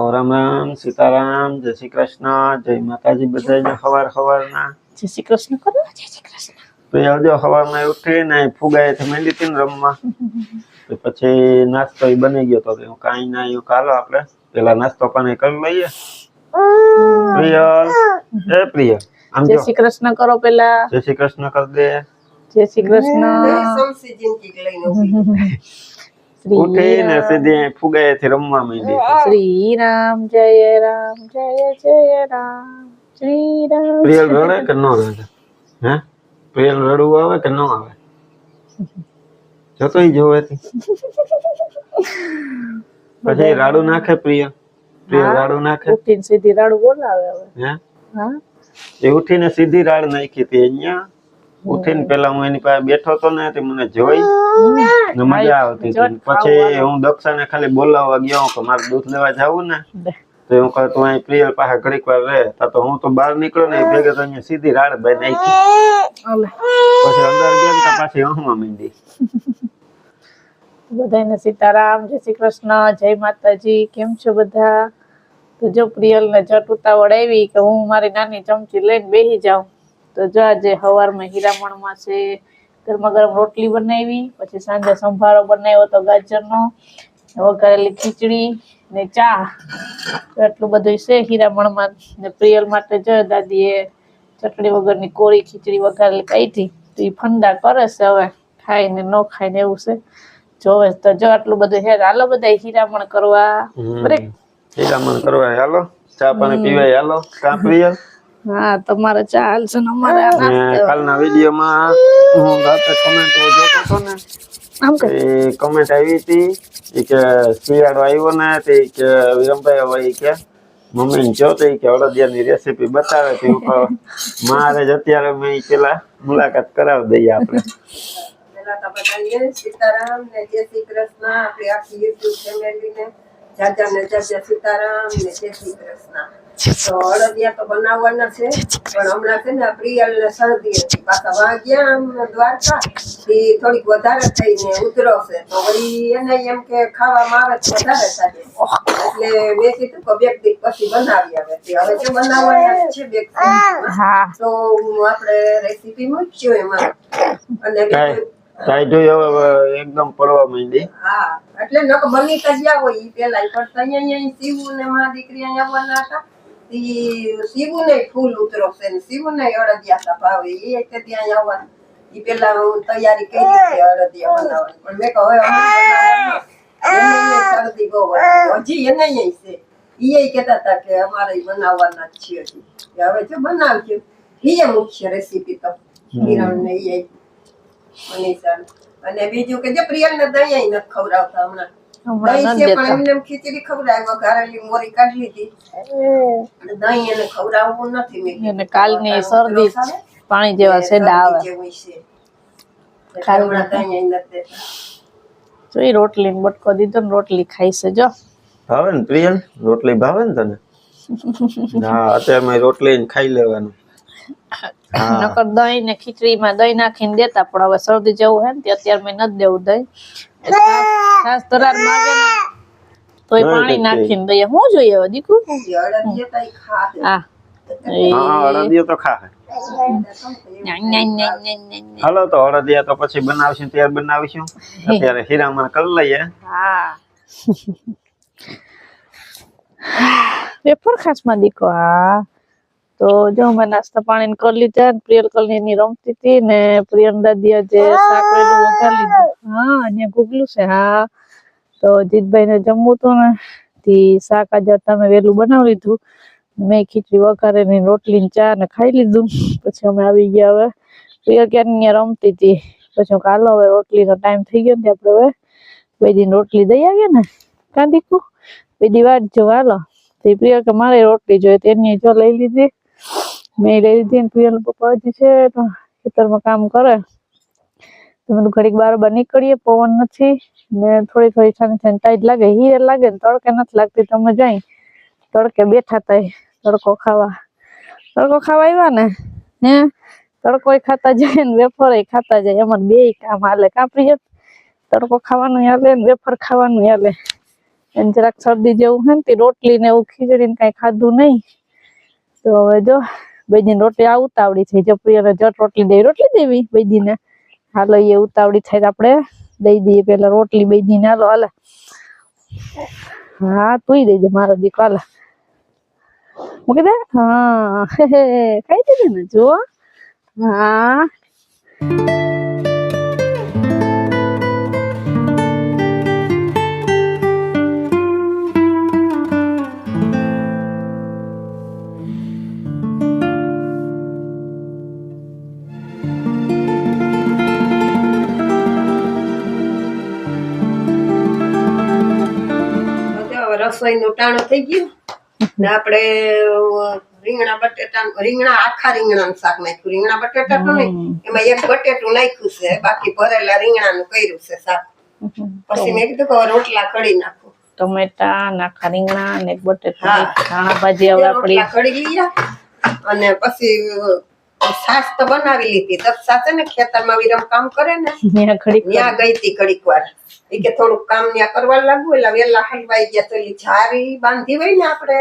રામ રામ સીતારામ જય શ્રી કૃષ્ણ જય માતાજી બધાને સવારના જય શ્રી કૃષ્ણ કરો જય શ્રી કૃષ્ણ તો સવારમાં ઉઠીને ફુગાએથી માંડી હતી ને રમવા તો પછી નાસ્તો બની ગયો તો કાંઈ ના એવું ચાલો આપણે પેલા નાસ્તો પાણી કરી લઈએ પ્રિયલ પ્રિયલ આમ જય શ્રી કૃષ્ણ કરો પેલા જય શ્રી કૃષ્ણ કરી દે જય શ્રી કૃષ્ણ ઉઠીને સીધી ફુગાએથી રમવા માંડી શ્રી રામ જય રામ જય જય રામ શ્રી રામ પ્રિયલ રડે કે ન રડે હે પ્રિયલ રડવું આવે કે ન આવે જતોય જોવે પછી રાડું નાખે પ્રિયલ રાડું નાખે ઉઠીને સીધી રાડું બોલાવે હવે હે હા એ ઉઠીને સીધી રાડ નાખી હતી અહીંયા ઉઠીને પેલા હું એની પાસે બેઠો હતો ને તે મને જોઈ ને મજા આવતી હતી પછી હું દક્ષાને ખાલી બોલાવવા ગયો કે મારે દૂધ લેવા જવું ને તો હું કહું તું અહીં પ્રિયલ પાસે ઘડીક વાર રહે તો હું તો બહાર નીકળ્યો ને ભેગા તો અહીંયા સીધી રાડ બાઈ નાખી પછી અંદર ગયા ને પાછી હમવા માંડી બધાને સીતારામ જય શ્રી કૃષ્ણ જય માતાજી કેમ છો બધા તો જો પ્રિયલ ને જટ ઉતાવળ આવી કે હું મારી નાની ચમચી લઈને બેસી જાઉં તો જો આજે સવારમાં હીરામણમાં છે ગરમા ગરમ રોટલી બનાવી પછી સાંજે સંભારો બનાવ્યો તો ગાજરનો વઘારેલી ખીચડી ને ચા તો એટલું બધું છે હીરામણમાં ને પ્રિયલ માટે જો દાદીએ ચટણી વગરની કોરી ખીચડી વઘારેલી કાઢી તો એ ફંદા કરે છે હવે ખાઈને ન ખાઈને એવું છે જોવે તો જો આટલું બધું હે હાલો બધા હીરામણ કરવા હીરામણ કરવા હાલો ચા પાણી પીવાય હાલો કા પ્રિયલ હા તમારે ચા હાલશે ને અમારે કાલના વિડીયોમાં હું રાતે કમેન્ટ જોતો હતો ને આમ કે કમેન્ટ આવી હતી કે શિયાળો આવ્યો ને તે કે વિરમભાઈ હવે કે મમ્મીને જો તો કે અડદિયાની રેસીપી બતાવે તો મારે જ અત્યારે મેં પેલા મુલાકાત કરાવી દઈએ આપણે સીતારામ ને જય શ્રી કૃષ્ણ આપણી આખી યુટ્યુબ ફેમિલીને જાજા ને જાજા સીતારામ ને જય શ્રી કૃષ્ણ તો અડદિયા તો બનાવવાના છે પણ હમણાં છે ને પ્રિયલ ને શરદી હતી પાછા વાગ્યા દ્વારકા થોડીક વધારે થઈને ઉતરો છે તો વળી એને એમ કે ખાવામાં આવે તો વધારે થાય એટલે મેં કીધું કે બે દી પછી બનાવી આવે હવે જો બનાવવાના છે બે તો આપણે રેસીપી મૂકશું એમાં અને એકદમ પડવા માંડી હા એટલે નક બની ગયા હોય ઈ પેલા પણ અહીંયા સીવું ને મારા દીકરી અહીંયા આવવાના હતા સીવું ને ફૂલ ઉતરો છે ને સીવું ને અડદિયા ભાવે એ તે ત્યાં આવવાનું ઈ પેલા હું તૈયારી કરી છે અડદિયા બનાવવાની પણ મેં કહ્યું હવે શરદી બહુ હજી એને છે ઈ કહેતા હતા કે અમારે બનાવવાના જ છે હજી હવે જો બનાવજો ઈ મુખ્ય રેસીપી તો કિરણ ને ઈ મનીષા અને બીજું કે જે પ્રિયલ ને દહીં નથી ખવડાવતા હમણાં દહીં છે પણ એમને ખીચડી ખવડાવ્યો ઘરેલી મોરી કાઢી લીધી દહીં એને ખવડાવવું નથી મેં કાલની શરદી પાણી જેવા સેડા આવે જો એ રોટલી ને બટકો દીધો ને રોટલી ખાઈ છે જો ભાવે ને પ્રિયલ રોટલી ભાવે ને તને હા અત્યારે રોટલી ખાઈ લેવાનું નકર દહીં ને ખીચડીમાં દહીં નાખીને દેતા પણ હવે શરદી જેવું હે ને અત્યારે મેં નથી દેવું દહીં ખાસ તરાર માંગે ને તોય પાણી નાખીને દઈએ શું જોઈએ હવે દીકુ હા અડદિયો તો ખા હાલો તો અડદિયા તો પછી બનાવશું ત્યારે બનાવીશું અત્યારે હીરામણ કરી લઈએ હા વેફર ખાસ માં દીકો હા તો જો મેં નાસ્તા પાણી કરી લીધા પ્રિયલ કલની રમતી હતી ને પ્રિયલ દાદી આજે શાક વેલું વઘાર લીધું હા અહીંયા ગુગલું છે હા તો જીતભાઈ ને જમવું હતું ને તે શાક આજે તમે વેલું બનાવી લીધું મેં ખીચડી વઘારેલી રોટલી ને ચા ને ખાઈ લીધું પછી અમે આવી ગયા હવે પ્રિયલ ક્યાં રમતી હતી પછી કાલો હવે રોટલી નો ટાઈમ થઈ ગયો ને આપડે હવે બે દિન રોટલી દઈ આવીએ ને કાં દીકું બે દી વાત જો હાલો તો પ્રિયલ કે મારે રોટલી જોઈએ તેની જો લઈ લીધી મેં લઈ લીધી ને પ્રિયલ પપ્પા હજી છે તો ખેતરમાં કામ કરે તો મેં ઘડીક બાર નીકળીએ પવન નથી ને થોડી થોડી ઠંડી ટાઈટ લાગે હીરે લાગે ને તડકે નથી લાગતી તમે જાય તડકે બેઠા તા તડકો ખાવા આવ્યા ને હે તડકો ખાતા જાય ને વેફર ખાતા જાય એમાં બે કામ હાલે કાપી જાય તડકો ખાવાનું હાલે ને વેફર ખાવાનું હાલે એને જરાક શરદી જેવું હે ને તે રોટલી ને એવું ખીચડી ને કઈ ખાધું નહીં. તો હવે જો બેદીને રોટલી આ ઉતાવળી થઈ. જો પ્રિયને જટ રોટલી દેવી બેદીને. હાલો એ ઉતાવળી થાય આપણે દઈ દઈએ પેલા રોટલી બેદીને. હાલો હાલે. હા તું દઈ દે મારો દીકરો. હાલે મૂકી દે. હા ખાઈ દીધી ને જો. હા રસોઈનું ટાણું થઈ ગયું ને આપણે રીંગણા આખા રીંગણાનું શાક નાખ્યું. રીંગણા બટેટા તો નહીં, એમાં એક બટેટું નાખ્યું છે, બાકી ભરેલા રીંગણાનું કર્યું છે શાક. પછી મેં કીધું કે હવે રોટલા કડી નાખું. ટમેટા નાખા રીંગણા ને એક બટેટા ધાણા ભાજી હવે આપણી કડી લીધા. અને પછી છાશ તો બનાવી લીધી. દક્ષા છે ને ખેતરમાં વિરમ કામ કરે ને ત્યાં ગઈ હતી ઘડીક વાર. એ કે થોડુંક કામ ત્યાં કરવા લાગુ એટલે વેલા હલવાઈ ગયા. તો જારી બાંધી હોય ને આપણે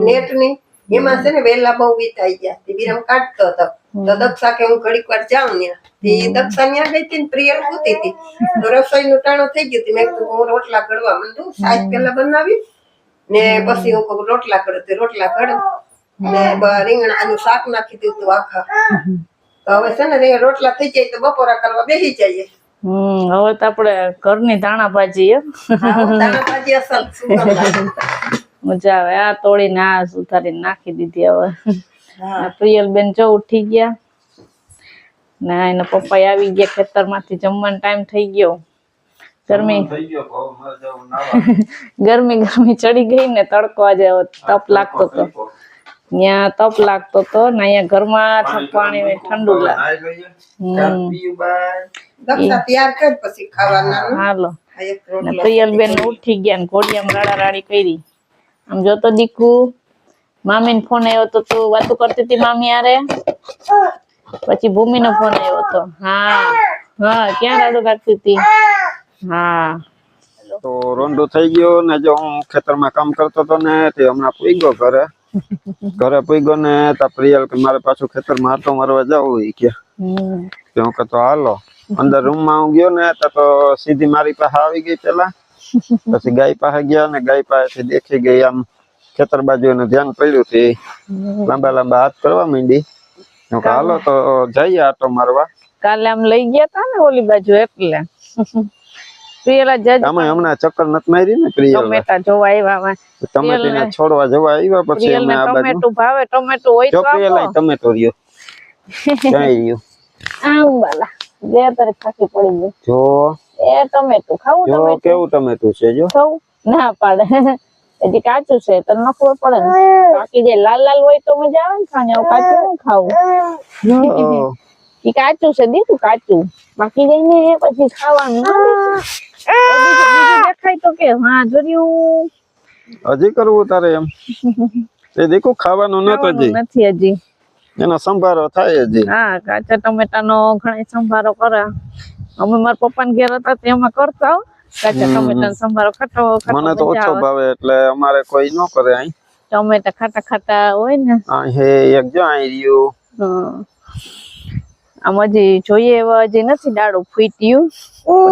નેટ ની, એમાં છે ને વેલા બહુ વીતાઈ ગયા. વિરમ કાઢતો હતો તો દક્ષા કે હું ઘડીક વાર જાઉં ત્યાં. દક્ષા ત્યાં ગઈ હતી ને પ્રિયલ પૂતી હતી. તો રસોઈનું ટાણું થઈ ગયું. મેં કીધું હું રોટલા ઘડવા માંડું. સાજ પેલા બનાવી ને પછી હું રોટલા કરું. રોટલા કરું ને રીંગણાનું શાક નાખી દીધું આખા. તો હવે છે ને રોટલા થઈ જાય તો બપોરા કરવા બેસી જઈએ. હવે તો આપણે ઘરની ધાણા ભાજી ધાણા ભાજી અસલ મજા આવે. આ તોડીને આ સુધારીને નાખી દીધી. હવે પ્રિયલ બેન જો ઉઠી ગયા ને એના પપ્પા આવી ગયા ખેતર માંથી. જમવાનો ટાઈમ થઈ ગયો. ગરમી ચડી ગઈ ને તડકો આજે તપ લાગતો હતો. ત્યાં તપ લાગતો હતો ને અહીંયા ઘરમાં પાણી ઠંડુ લાગે. હાલો પ્રિયલ બેન ઉઠી ગયા ને ઘોડિયામાં રાડા રાડી કરી. આમ જોતો દીકુ મામી ને ફોન આવ્યો તો તું વાતો કરતી હતી મામી હારે. પછી ભૂમિ નો ફોન આવ્યો હતો. હા હા ક્યાં રાડો કાઢતી હતી. હા તો રોંડો થઈ ગયો ને જો હું ખેતરમાં કામ કરતો હતો ને તે હમણાં પૂગ્યો ઘરે પૂગ્યો ને તા પ્રિયલ કે મારે પાછું ખેતરમાં આટો મારવા જવું કે હું કહેતો હાલો. અંદર રૂમ માં હું ગયો ને તો સીધી મારી પાસે આવી ગઈ પેલા. પછી ગાય પાસે ગયા ને ગાય પાસેથી દેખી ગઈ. આમ ખેતર બાજુ એનું ધ્યાન પડ્યું તે લાંબા લાંબા હાથ કરવા માંડી. હાલો તો જઈએ આટો મારવા. કાલે આમ લઈ ગયા તા ને ઓલી બાજુ એટલે પ્રિયલા જજ હમણાં ચક્કર નથી મારી ને પ્રિયલ. ટમેટા જોવા આવ્યા. ટમેટીને છોડવા જવા આવ્યા. પછી અમે આ બાજુ ટમેટું ભાવે. ટમેટું હોય તો પ્રિયલ ટમેટો રહ્યો ક્યાં રહ્યો આમ બાલા બે તારે ખાસી પડી ગઈ. જો એ ટમેટું ખાવું. જો કેવું ટમેટું છે જો. ખાવું ના પાડે. હજી કાચું છે તો નખવું પડે ને. બાકી જે લાલ લાલ હોય તો મજા આવે ને ખાને. કાચું ખાવું ઈ કાચું છે દીકું કાચું. બાકી જઈને પછી ખાવાનું દેખાય તો કે હા જોયું. હજી કરવું તારે એમ એ દેખો ખાવાનું નથી હજી. એનો સંભારો થાય હજી. હા કાચા ટમેટા નો ઘણા સંભારો કરે. અમે મારા પપ્પા ને ઘેર હતા તેમાં કરતા કાચા ટમેટા નો સંભારો. ખાટો મને તો ઓછો ભાવે એટલે અમારે કોઈ ન કરે. અહીં ટમેટા ખાટા ખાટા હોય ને. હે એક જો અહીં રહ્યું. આમ હજી જોઈએ એવા હજી નથી. ડાળું ફૂટ્યું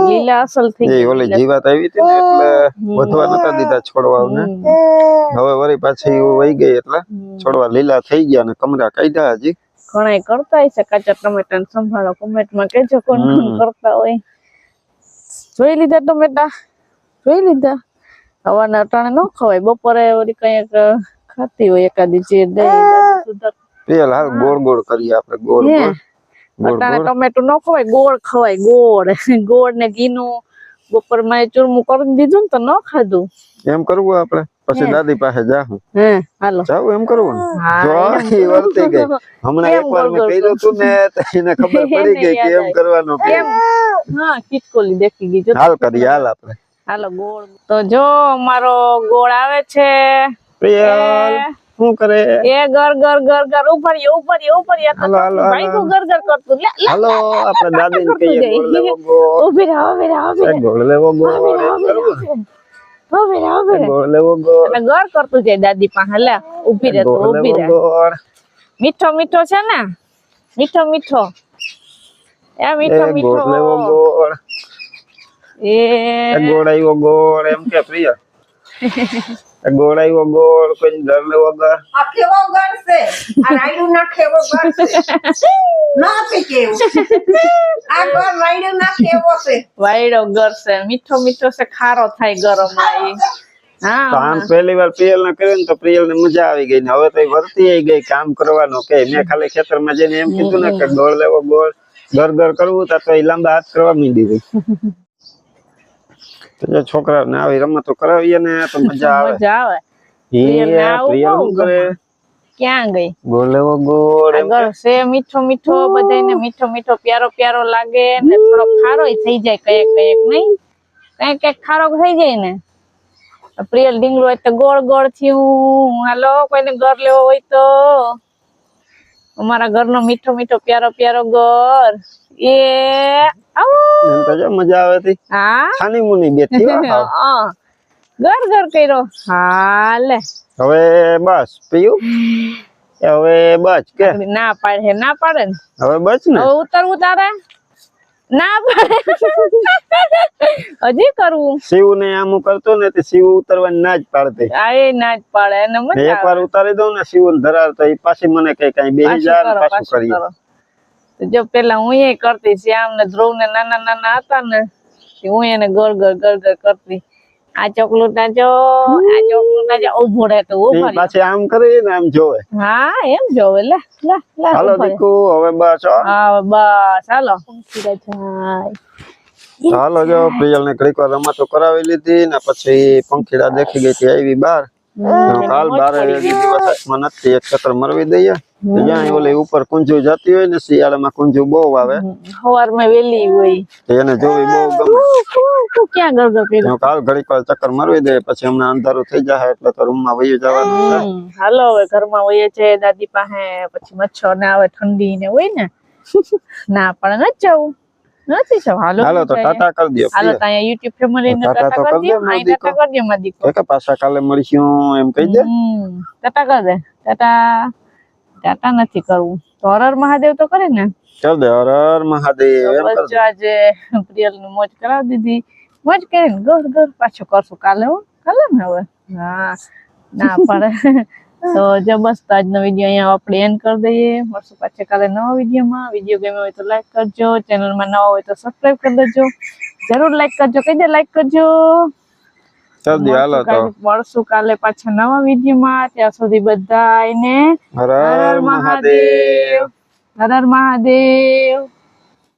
લીલા અસલ થઈ ગયા. ઓલી જીવાત આવી હતી ને એટલે વધવા નતા દીધા છોડવા ને. હવે વળી પાછી વહી ગઈ એટલે છોડવા લીલા થઈ ગયા ને કમરા કાઢ્યા. હજી ઘણા કરતા હશે કાચા ટમેટા ને સંભાળો. કમેન્ટમાં કહેજો કોણ કરતા હોય. જોઈ લીધા ટમેટા જોઈ લીધા. હવાના અટાણે ન ખવાય. બપોરે વળી કઈક ખાતી હોય એકાદી ચીર દઈ સુધર. પેલ હાલ ગોળ ગોળ કરીએ આપણે. ગોળ ગોળ અટાણે ટમેટું ન ખવાય. ગોળ ખવાય. ગોળ ને ઘીનું બપોર માં ચૂરમું કરી દીધું ને તો ન ખાધું. એમ કરવું આપણે. પછી દાદી પાસે જાહું. હાલો જાવ એમ કરવું ને. જો વર્તી ગઈ. હમણાં એકવાર મેં કર્યું હતું ને તો એને ખબર પડી ગઈ કે એમ કરવાનું. હા ખીચકોલી દેખી ગઈ. હાલ કરીએ હાલ આપણે. હાલો ગોળ. તો જો અમારો ગોળ આવે છે. પ્રિયલ શું કરે? એ ગર ગર ગર ગર ઉપરિયો ભાઈ કો ગર ગર કરતું. હાલો આપણે દાદી ને કહીએ ગોળ લેવો. ગોળ ઉભી રહો. ગોળ લેવો. ગોળ ઉભી રે ગોળ લેવો ગોળ એટલે ગર કરતું જાય દાદી પાસે લે ઊભી રે તું ગોળ ઊભી લેવો રે ગોળ મીઠો મીઠો છે ને મીઠો મીઠો એ મીઠો એ મીઠો ગોળ લેવો ગોળ એ ગોળ આવ્યો ગોળ એમ કે પ્રિય ગોળ આવ્યો ગોળ કોઈ ઘર લેવો ઘર આ કેવો ગળ છે આ રાયડું ના કેવો ગળ છે ના પી કેવું આ ગળ રાયડું ના કેવો છે વાયડો ગર છે મીઠો મીઠો છે ખારો થાય ગરમમાં ઈ તો હા આમ પહેલી વાર પ્રિયલ ને કર્યું ને તો પ્રિયલ ને મજા આવી ગઈ ને હવે તો ઈ વર્તી આઈ ગઈ કામ કરવાનો કે મેં ખાલી ખેતરમાં જઈને એમ કીધું ને કે ગોળ લેવો ગોળ ઘર ઘર કરવું તો એ લાંબા હાથ કરવા માંડી ગઈ તો જો છોકરાઓને આવી રમતો કરાવીએ ને તો મજા આવે મજા આવે એ પ્રિયલ શું કરે ક્યાં ગઈ ગોળ લેવો ગોળ એમ આગળ છે મીઠો મીઠો બધાને મીઠો મીઠો પ્યારો પ્યારો લાગે ને થોડો ખારો થઈ જાય કયેક કયેક નહીં કયેક ખારો થઈ જાય ને પ્રિયલ ડીંગલો હોય તો ગોળ ગોળ થયું હાલો કોઈને ઘર લેવો હોય તો અમારા ઘરનો મીઠો મીઠો પ્યારો પ્યારો ઘર એ આવો એમ તો જો મજા આવે તી હા ખાની મુની બેઠી હો હાવ. હા ઘર ઘર કર્યો હાલે હવે બસ પીયું એ હવે બસ કે ના પાડે ના પાડે ને હવે બસ ને હવે ઉતરવું તારે ના પાડે હજી કરવું શિવ ને આમ કરતો ને તે શિવ ઉતરવાની ના જ પાડતી આ એ ના જ પાડે એને મજા એક વાર ઉતારી દઉં ને શિવ ધરાર તો એ પાછી મને કઈ કઈ બેસી જાય ને પાછું કરીએ કરો તો જો પેલા હું એ કરતી શ્યામ ને ધ્રુવ ને નાના નાના હતા ને હું એને ગર ગર ગર ગર કરતી આ ચોકલું તાજો ઉભો રહે તો ઉભો ઈ પાછી આમ કરી ને આમ જોવે હા એમ જોવે લે લે લે હાલો ઉભો રહે. દીકુ હવે બસ હો હા બસ હાલો જાય હાલો જો પ્રિયલ ને ઘડીક વાર રમતો કરાવી લીધી ને પછી પંખીડા દેખી ગઈ કે આવી બાર કાલ બારે દિવસ હાથમાં નથી એક ચક્કર મરવી દઈએ તો જ્યાં ઓલી ઉપર કુંજુ જતી હોય ને શિયાળામાં કુંજુ બહુ આવે સવાર માં વેલી હોય તો એને જોવી બહુ ગમે ક્યાં ગરગર કર્યો હું કાલ ઘડીક વાર ચક્કર મરવી દે પછી હમણાં અંધારું થઈ જાય એટલે તો રૂમ માં વહી જવાનું છે હાલો હવે ઘરમાં હોઈએ છે દાદી પાસે પછી મચ્છર ને આવે ઠંડી ને હોય ને ના પણ નથી જવું નથી જવું હાલો હાલો તો ટાટા કરી દો હાલો તો અહીંયા યુટ્યુબ ફેમિલી ને ટાટા ટાટા તો કરી કરી દો દે, અહીં ટાટા કરી દો મારી દીકરો કે પાછા કાલે મળીશું એમ કહી દે ટાટા કરી દે ટાટા ટાટા નથી કરવું તો હર મહાદેવ તો કરે ને ચાલ દે હર હર મહાદેવ એમ કર બસ જો આજે પ્રિયલ ની મોજ કરાવી દીધી મોજ કરીને ઘર ઘર પાછું કરશું કાલે હો કાલે ને હવે હા ના પડે તો જો બસ તો આજનો વિડીયો અહીંયા આપણે એન્ડ કરી દઈએ મળશું પાછા કાલે નવા વિડીયોમાં વિડીયો ગમ્યો હોય તો લાઈક કરજો ચેનલમાં નવા હોય તો સબસ્ક્રાઇબ કરી દેજો જરૂર લાઈક કરજો કહી દે લાઈક કરજો ચાલ દે હાલો તો મળશું કાલે પાછા નવા વિડીયોમાં ત્યાં સુધી બધાને હર હર હર હર મહાદેવ મહાદેવ હર હર મહાદેવ